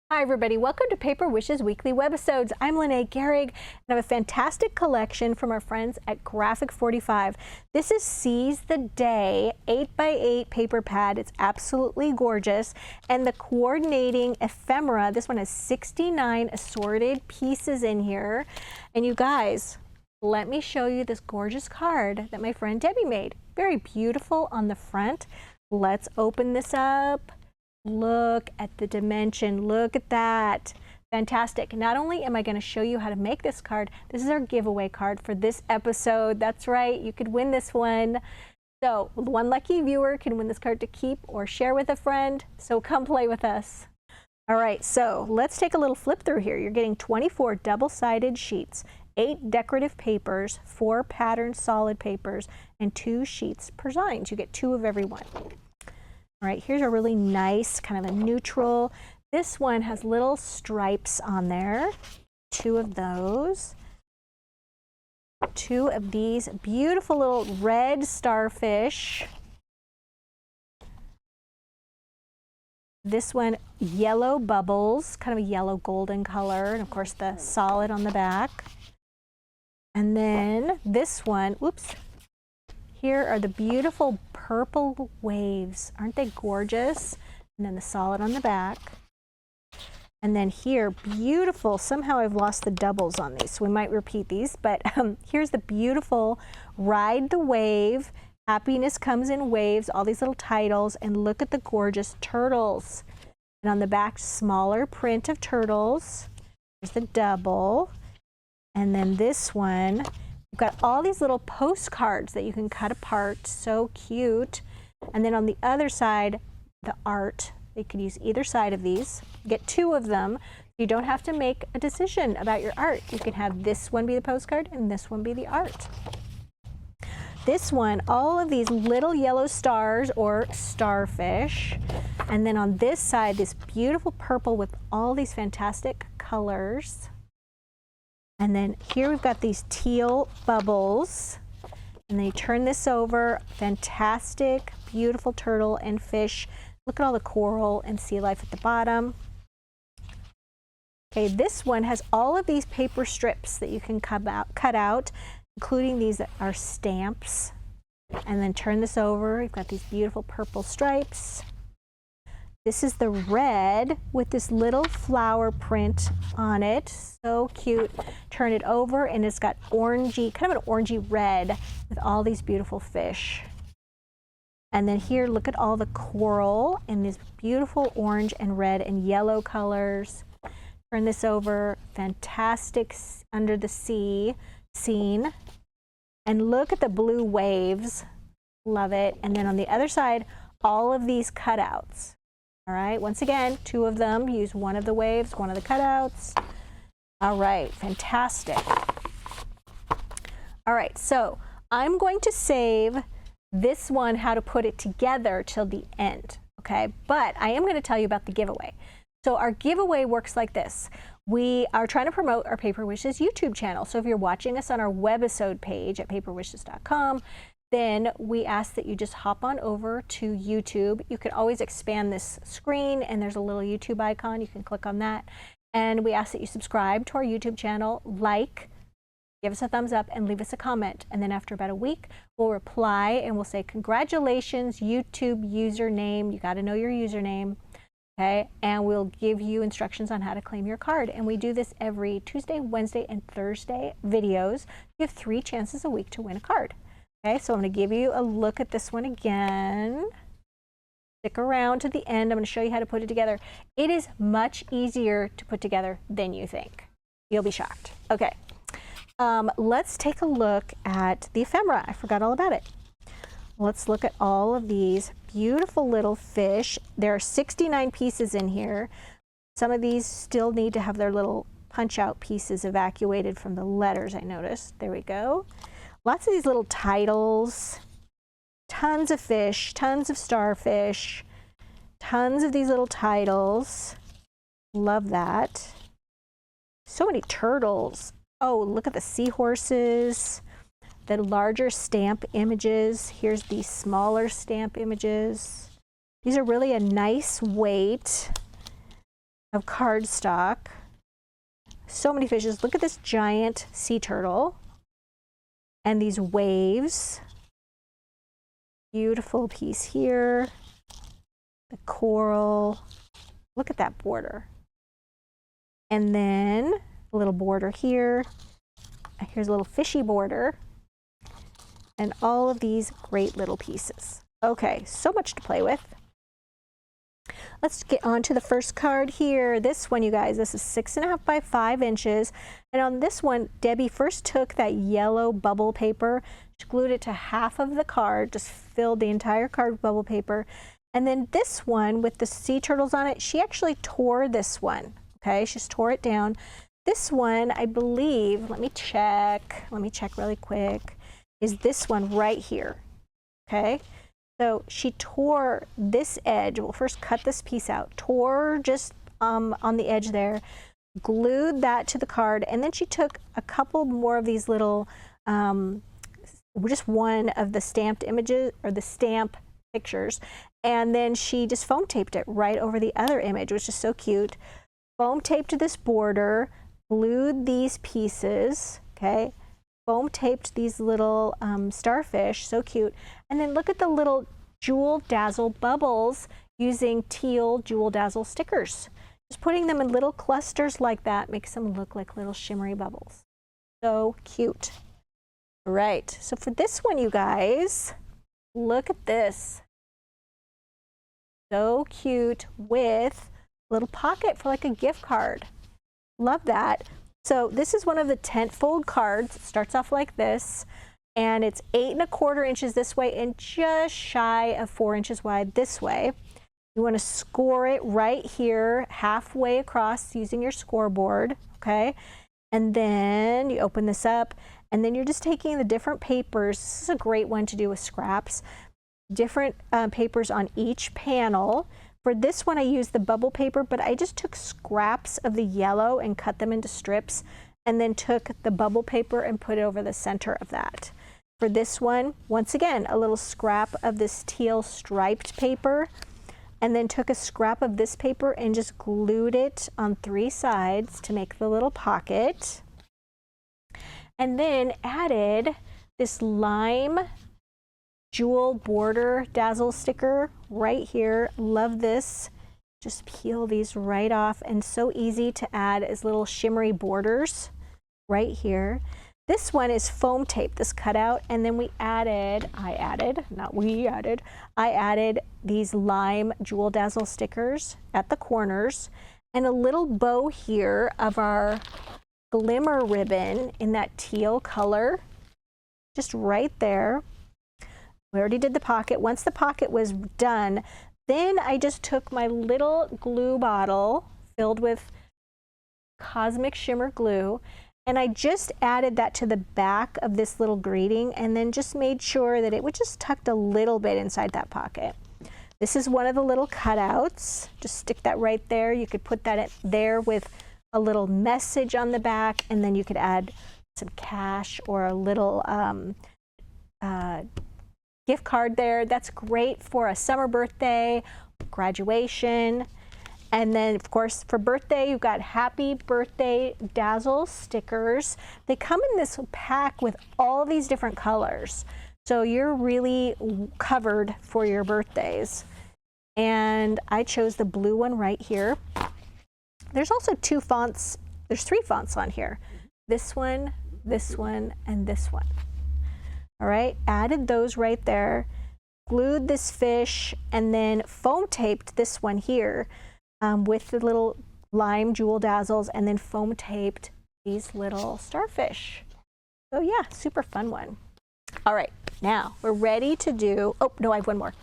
Hi everybody, welcome to Paper Wishes Weekly Webisodes. I'm Lene Gehrig and I have a fantastic collection from our friends at Graphic 45. This is Seize the Day 8x8 paper pad. It's absolutely gorgeous. And the coordinating ephemera, this one has 69 assorted pieces in here. And you guys, let me show you this gorgeous card that my friend Debbie made. Very beautiful on the front. Let's open this up. Look at the dimension, look at that. Fantastic. Not only am I going to show you how to make this card, this is our giveaway card for this episode. That's right, you could win this one. So one lucky viewer can win this card to keep or share with a friend. So come play with us. All right, so let's take a little flip through here. You're getting 24 double-sided sheets, 8 decorative papers, 4 patterned solid papers, and 2 sheets per sign. You get 2 of every one. All right, here's a really nice kind of a neutral. This one has little stripes on there. 2 of those. 2 of these beautiful little red starfish. This one, yellow bubbles, kind of a yellow golden color, and of course the solid on the back. And then this one, oops. Here are the beautiful purple waves. Aren't they gorgeous? And then the solid on the back. And then here, beautiful, somehow I've lost the doubles on these, so we might repeat these, but here's the beautiful Ride the Wave, Happiness Comes in Waves, all these little titles, and look at the gorgeous turtles. And on the back, smaller print of turtles. There's the double. And then this one, we've got all these little postcards that you can cut apart, so cute. And then on the other side, the art. You could use either side of these. Get 2 of them. You don't have to make a decision about your art. You can have this one be the postcard and this one be the art. This one, all of these little yellow stars or starfish. And then on this side, this beautiful purple with all these fantastic colors. And then here we've got these teal bubbles. And then you turn this over, fantastic, beautiful turtle and fish. Look at all the coral and sea life at the bottom. Okay, this one has all of these paper strips that you can cut out, including these that are stamps. And then turn this over, you've got these beautiful purple stripes. This is the red with this little flower print on it. So cute. Turn it over and it's got orangey, kind of an orangey red with all these beautiful fish. And then here, look at all the coral in these beautiful orange and red and yellow colors. Turn this over, fantastic under the sea scene. And look at the blue waves. Love it. And then on the other side, all of these cutouts. All right, once again, 2 of them. Use one of the waves, one of the cutouts. All right, fantastic. All right, so I'm going to save this one, how to put it together, till the end, okay? But I am going to tell you about the giveaway. So our giveaway works like this. We are trying to promote our Paper Wishes YouTube channel. So if you're watching us on our webisode page at paperwishes.com, then we ask that you just hop on over to YouTube. You can always expand this screen and there's a little YouTube icon. You can click on that. And we ask that you subscribe to our YouTube channel, like, give us a thumbs up, and leave us a comment. And then after about a week, we'll reply and we'll say, congratulations, YouTube username. You got to know your username. Okay, and we'll give you instructions on how to claim your card. And we do this every Tuesday, Wednesday, and Thursday videos. You have 3 chances a week to win a card. Okay, so I'm going to give you a look at this one again. Stick around to the end. I'm going to show you how to put it together. It is much easier to put together than you think. You'll be shocked. Okay, let's take a look at the ephemera. I forgot all about it. Let's look at all of these beautiful little fish. There are 69 pieces in here. Some of these still need to have their little punch-out pieces evacuated from the letters, I noticed. There we go. Lots of these little titles, tons of fish, tons of starfish, tons of these little titles. Love that. So many turtles. Oh, look at the seahorses, the larger stamp images. Here's the smaller stamp images. These are really a nice weight. of cardstock. So many fishes. Look at this giant sea turtle and these waves. Beautiful piece here. The coral. Look at that border. And then a little border here. Here's a little fishy border. And all of these great little pieces. Okay, so much to play with. Let's get on to the first card here. This one, you guys, this is 6.5 by 5 inches. And on this one, Debbie first took that yellow bubble paper, she glued it to half of the card, just filled the entire card with bubble paper. And then this one with the sea turtles on it, she actually tore this one. Okay, she just tore it down. This one, I believe, let me check really quick, is this one right here. Okay. So she tore this edge. We'll first cut this piece out, tore just on the edge there, glued that to the card, and then she took a couple more of these little, just one of the stamped images or the stamp pictures, and then she just foam taped it right over the other image, which is so cute. Foam taped this border, glued these pieces, okay? Foam taped these little starfish, so cute. And then look at the little Jewel Dazzle bubbles using teal Jewel Dazzle stickers. Just putting them in little clusters like that makes them look like little shimmery bubbles. So cute. All right, so for this one, you guys, look at this. So cute with a little pocket for like a gift card. Love that. So this is one of the tent fold cards. It starts off like this, and it's 8.25 inches this way and just shy of 4 inches wide this way. You want to score it right here, halfway across using your scoreboard, okay? And then you open this up, and then you're just taking the different papers. This is a great one to do with scraps. Different papers on each panel. For this one, I used the bubble paper, but I just took scraps of the yellow and cut them into strips, and then took the bubble paper and put it over the center of that. For this one, once again, a little scrap of this teal striped paper, and then took a scrap of this paper and just glued it on 3 sides to make the little pocket. And then added this lime jewel border dazzle sticker right here. Love this. Just peel these right off, and so easy to add as little shimmery borders right here. This one is foam tape, this cutout, and then I added these lime jewel dazzle stickers at the corners, and a little bow here of our glimmer ribbon in that teal color, just right there. We already did the pocket. Once the pocket was done, then I just took my little glue bottle filled with cosmic shimmer glue, and I just added that to the back of this little greeting, and then just made sure that it was just tucked a little bit inside that pocket. This is one of the little cutouts. Just stick that right there. You could put that there with a little message on the back, and then you could add some cash or a little gift card there. That's great for a summer birthday, graduation. And then, of course, for birthday, you've got Happy Birthday Dazzle stickers. They come in this pack with all these different colors. So you're really covered for your birthdays. And I chose the blue one right here. There's also 2 fonts. There's 3 fonts on here. This one, and this one. All right, added those right there, glued this fish, and then foam taped this one here with the little lime jewel dazzles, and then foam taped these little starfish. So yeah, super fun one. All right, now we're ready to do, oh no, I have one more.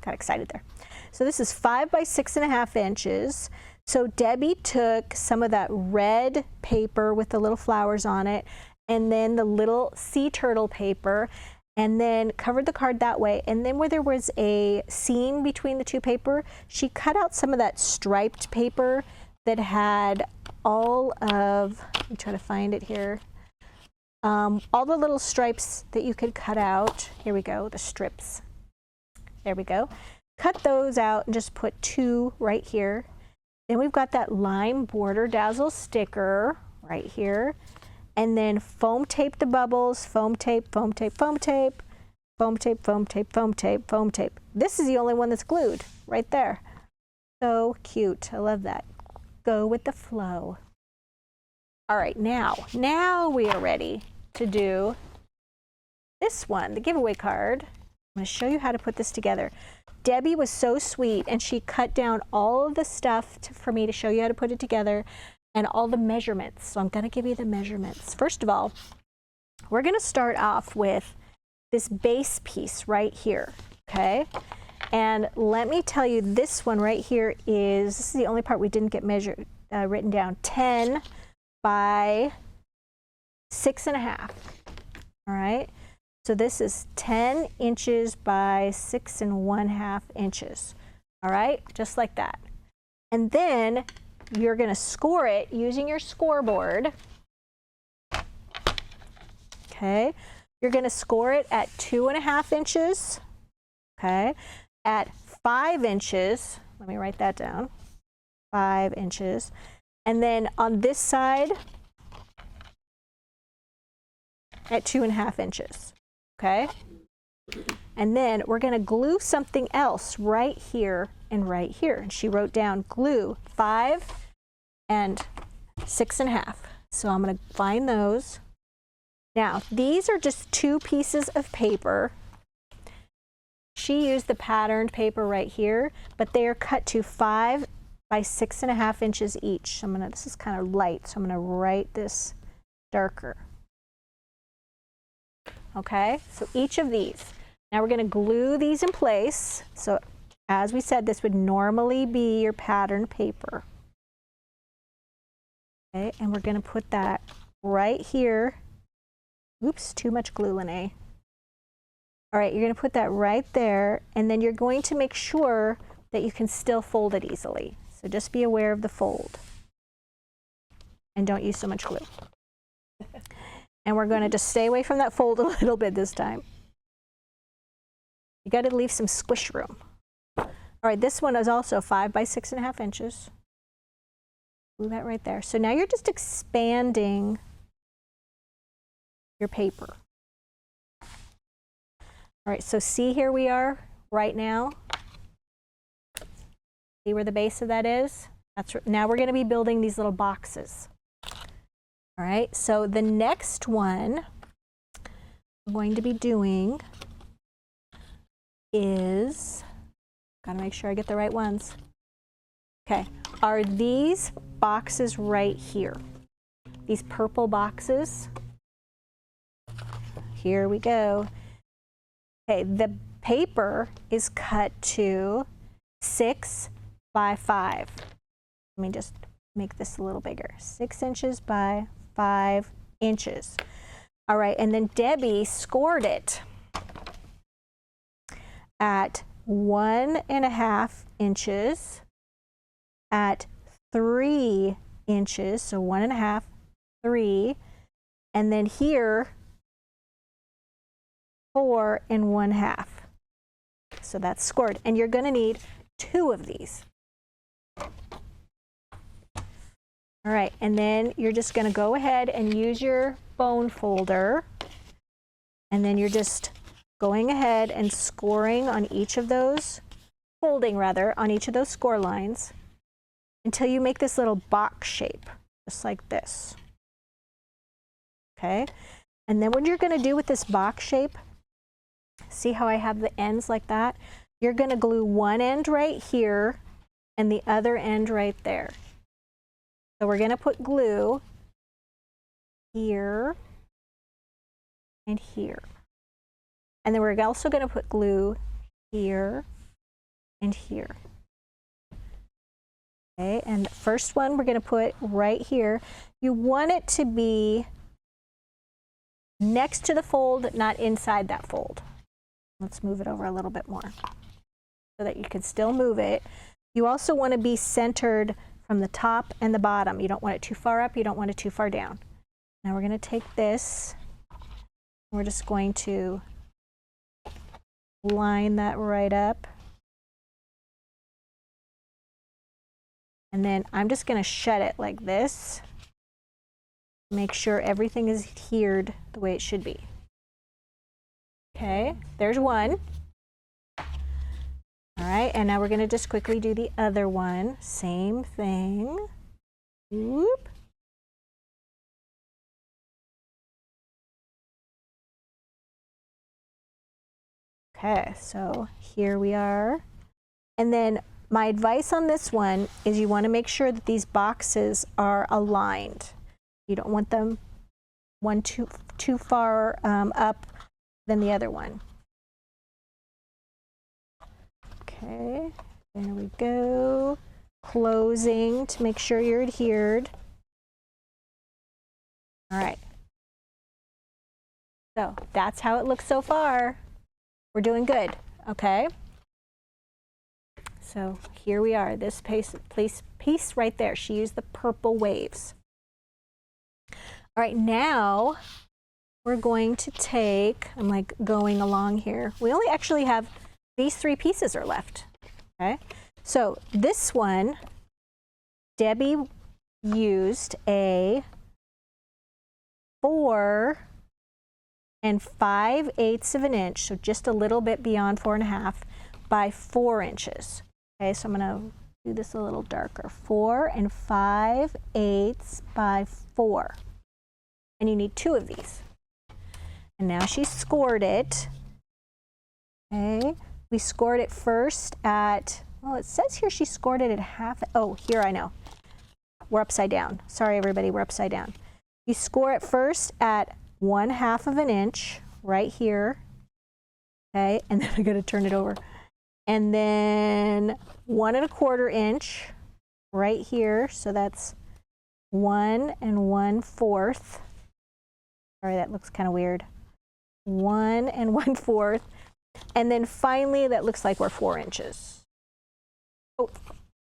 Got excited there. So this is 5 by 6.5 inches. So Debbie took some of that red paper with the little flowers on it, and then the little sea turtle paper, and then covered the card that way. And then where there was a seam between the 2 paper, she cut out some of that striped paper that had all of, let me try to find it here, all the little stripes that you could cut out. Here we go, the strips. There we go. Cut those out and just put 2 right here. Then we've got that lime border dazzle sticker right here. And then foam tape the bubbles, foam tape, foam tape, foam tape, foam tape, foam tape, foam tape, foam tape. This is the only one that's glued right there. So cute. I love that. Go with the flow. All right, now we are ready to do this one, the giveaway card. I'm going to show you how to put this together. Debbie was so sweet, and she cut down all of the stuff for me to show you how to put it together and all the measurements. So I'm going to give you the measurements. First of all, we're going to start off with this base piece right here, okay? And let me tell you, this one right here this is the only part we didn't get written down, 10 by 6.5, all right? So this is 10 inches by 6.5 inches, all right? Just like that. And then you're gonna score it using your scoreboard, okay? You're gonna score it at 2.5 inches, okay? At 5 inches, let me write that down, 5 inches. And then on this side, at 2.5 inches. Okay, and then we're going to glue something else right here and right here. And she wrote down glue 5 and 6.5. So I'm going to find those. Now, these are just 2 pieces of paper. She used the patterned paper right here, but they are cut to 5 by 6.5 inches each. This is kind of light, so I'm going to write this darker. Okay, so each of these. Now we're going to glue these in place. So as we said, this would normally be your patterned paper. Okay, and we're going to put that right here. Oops, too much glue, Lene. All right, you're going to put that right there, and then you're going to make sure that you can still fold it easily. So just be aware of the fold. And don't use so much glue. And we're going to just stay away from that fold a little bit this time. You got to leave some squish room. All right, this one is also 5 by 6.5 inches. Glue that right there. So now you're just expanding your paper. All right, so see, here we are right now. See where the base of that is? Now we're going to be building these little boxes. All right, so the next one I'm going to be doing is, gotta make sure I get the right ones. Okay, are these boxes right here? These purple boxes. Here we go. Okay, the paper is cut to 6 by 5. Let me just make this a little bigger. 6 inches by 5 inches. All right, and then Debbie scored it at 1.5 inches, at 3 inches, so 1.5, 3, and then here 4.5. So that's scored, and you're going to need 2 of these. All right, and then you're just going to go ahead and use your bone folder, and then you're just going ahead and scoring on each of those, folding rather, on each of those score lines until you make this little box shape, just like this. Okay, and then what you're going to do with this box shape, see how I have the ends like that? You're going to glue one end right here and the other end right there. So we're going to put glue here and here. And then we're also going to put glue here and here. Okay, and the first one we're going to put right here. You want it to be next to the fold, not inside that fold. Let's move it over a little bit more so that you can still move it. You also want to be centered from the top and the bottom. You don't want it too far up, you don't want it too far down. Now we're going to take this, we're just going to line that right up. And then I'm just going to shut it like this. Make sure everything is adhered the way it should be. Okay, there's one. All right, and now we're going to just quickly do the other one. Same thing. Whoop. Okay, so here we are. And then my advice on this one is you want to make sure that these boxes are aligned. You don't want them one too far up than the other one. Okay, there we go. Closing to make sure you're adhered. All right. So that's how it looks so far. We're doing good, okay? So here we are, this piece right there. She used the purple waves. All right, now we're going to take, I'm like going along here. We only actually have, these 3 pieces are left, okay? So this one, Debbie used a 4 5/8 of an inch, so just a little bit beyond 4 1/2 by 4 inches. Okay, so I'm gonna do this a little darker. 4 5/8 by 4. And you need 2 of these. And now she scored it. Okay, we scored it first at, well, it says here she scored it at half. Oh, here I know. We're upside down. Sorry, everybody, we're upside down. You score it first at 1/2 of an inch right here. Okay, and then I'm going to turn it over. And then 1 1/4 inch right here. So that's 1 1/4. Sorry, that looks kind of weird. 1 1/4. And then finally, that looks like we're 4 inches. Oh,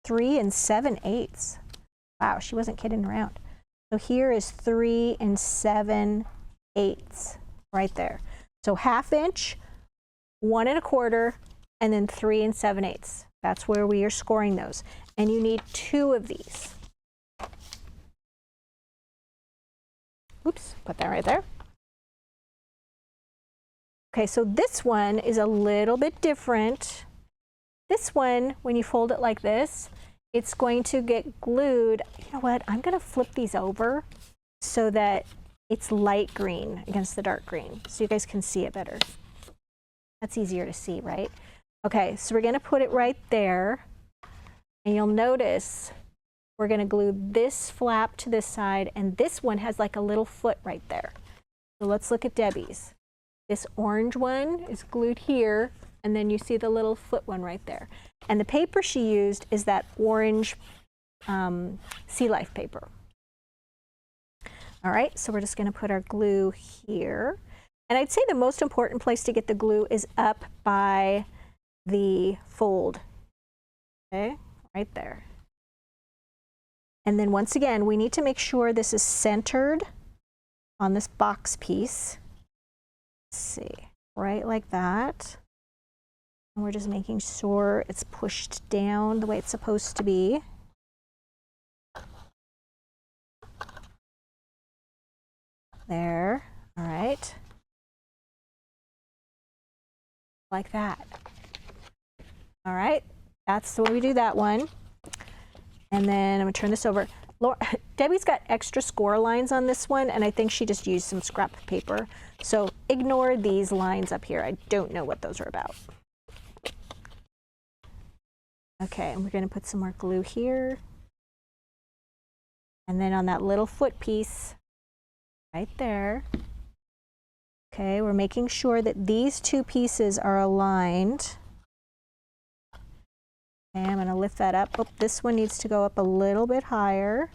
3 7/8. Wow, she wasn't kidding around. So here is 3 7/8 right there. So 1/2 inch, 1 1/4, and then 3 7/8. That's where we are scoring those. And you need 2 of these. Oops, put that right there. Okay, so this one is a little bit different. This one, when you fold it like this, it's going to get glued. You know what? I'm going to flip these over so that it's light green against the dark green so you guys can see it better. That's easier to see, right? Okay, so we're going to put it right there. And you'll notice we're going to glue this flap to this side, and this one has like a little foot right there. So let's look at Debbie's. This orange one is glued here, and then you see the little foot one right there. And the paper she used is that orange Sea Life paper. All right, so we're just going to put our glue here. And I'd say the most important place to get the glue is up by the fold. Okay, right there. And then once again, we need to make sure this is centered on this box piece. Let's see, right like that. And we're just making sure it's pushed down the way it's supposed to be. There, all right. Like that. All right, that's the way we do that one. And then I'm gonna turn this over. Debbie's got extra score lines on this one, and I think she just used some scrap paper. So ignore these lines up here. I don't know what those are about. Okay, and we're gonna put some more glue here. And then on that little foot piece, right there. Okay, we're making sure that these 2 pieces are aligned. Okay, I'm gonna lift that up. Oh, this one needs to go up a little bit higher.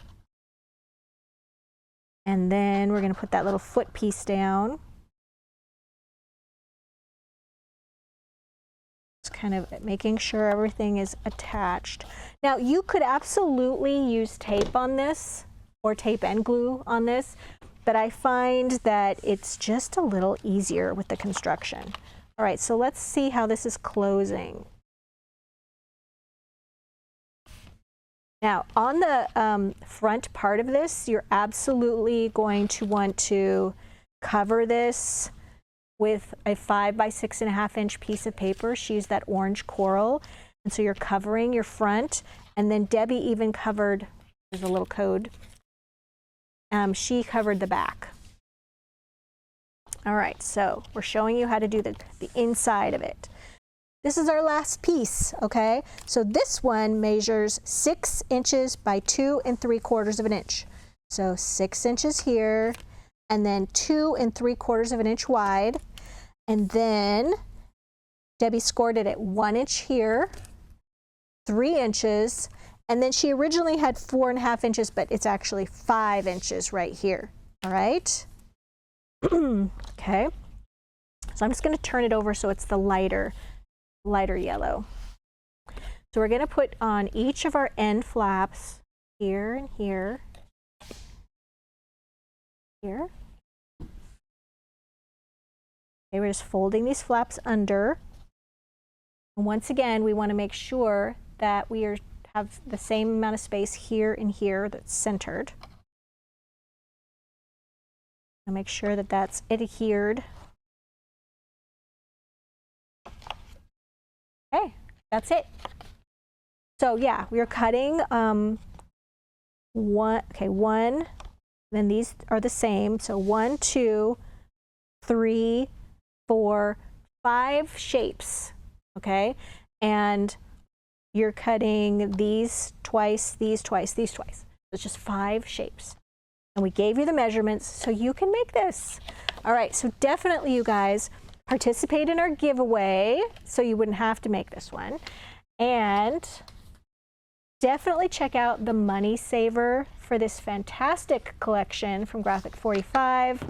And then we're gonna put that little foot piece down. Just kind of making sure everything is attached. Now, you could absolutely use tape on this, or tape and glue on this, but I find that it's just a little easier with the construction. All right, so let's see how this is closing. Now, on the front part of this, you're absolutely going to want to cover this with a 5 by 6.5 inch piece of paper. She used that orange coral, and so you're covering your front. And then Debbie even covered, there's a little code, she covered the back. All right, so we're showing you how to do the inside of it. This is our last piece, okay? So this one measures 6 inches by 2 3/4 of an inch. So 6 inches here, and then 2 3/4 of an inch wide. And then Debbie scored it at 1 inch here, 3 inches, and then she originally had 4.5 inches, but it's actually 5 inches right here, all right? Okay, so I'm just gonna turn it over so it's the lighter yellow. So we're gonna put on each of our end flaps here and here, here. Okay, we're just folding these flaps under. And once again, we wanna make sure that we have the same amount of space here and here that's centered. And make sure that that's adhered. Okay, that's it. So yeah, we're cutting one, then these are the same. So 1, 2, 3, 4, 5 shapes, okay? And you're cutting these twice, these twice, these twice. It's just 5 shapes. And we gave you the measurements so you can make this. All right, so definitely you guys participate in our giveaway so you wouldn't have to make this one. And definitely check out the Money Saver for this fantastic collection from Graphic 45.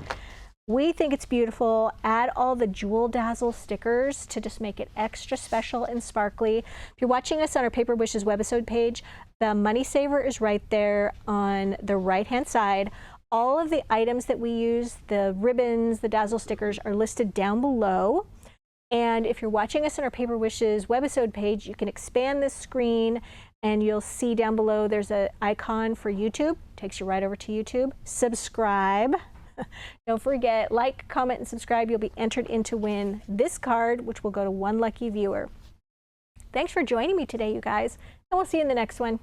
We think it's beautiful. Add all the Jewel Dazzle stickers to just make it extra special and sparkly. If you're watching us on our Paper Wishes webisode page, the Money Saver is right there on the right-hand side. All of the items that we use, the ribbons, the Dazzle stickers, are listed down below. And if you're watching us on our Paper Wishes webisode page, you can expand this screen and you'll see down below there's an icon for YouTube. Takes you right over to YouTube. Subscribe. Don't forget, like, comment, and subscribe. You'll be entered in to win this card, which will go to one lucky viewer. Thanks for joining me today, you guys, and we'll see you in the next one.